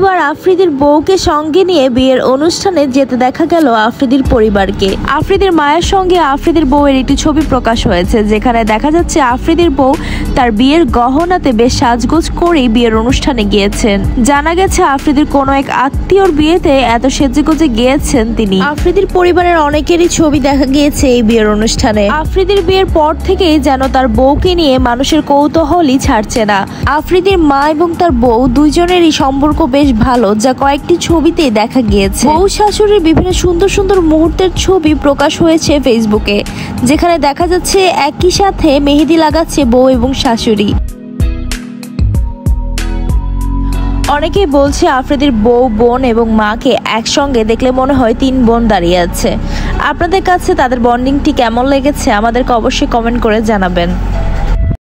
পরিবার আফ্রিদির বউকে সঙ্গে নিয়ে বিয়ের অনুষ্ঠানে যেতে দেখা গেল আফ্রিদির পরিবারকে। আফ্রিদির মায়ের সঙ্গে আফ্রিদির বউয়ের একটি ছবি প্রকাশ হয়েছে, যেখানে দেখা যাচ্ছে আফ্রিদির বউ তার বিয়ের গহনাতে বেশ সাজগোজ করেই বিয়ের অনুষ্ঠানে গিয়েছেন। জানা গেছে আফ্রিদির কোনো এক আত্মীয়র বিয়েতে এত সেজেগুজে গিয়েছেন তিনি। আফ্রিদির পরিবারের অনেকেরই ছবি দেখা গিয়েছে এই বিয়ের অনুষ্ঠানে। আফ্রিদির বিয়ের পর থেকেই যেন তার বউকে নিয়ে মানুষের কৌতূহলই ছাড়ছে না। আফ্রিদির মা এবং তার বউ দুইজনেরই সম্পর্ক বেশ ভালো, যা কয়েকটি ছবিতেই দেখা গিয়েছে। বউ শাশুড়ির বিভিন্ন সুন্দর সুন্দর মুহূর্তের ছবি প্রকাশ হয়েছে ফেসবুকে, যেখানে দেখা যাচ্ছে একই সাথে মেহেদি লাগাচ্ছে বউ এবং শাশুড়ি। অনেকেই বলছে আফ্রিদির বউ, বোন এবং মাকে একসঙ্গে দেখলে মনে হয় 3 বোন দাঁড়িয়ে আছে। আপনাদের কাছে তাদের বন্ডিংটি কেমন লেগেছে আমাদেরকে অবশ্যই কমেন্ট করে জানাবেন।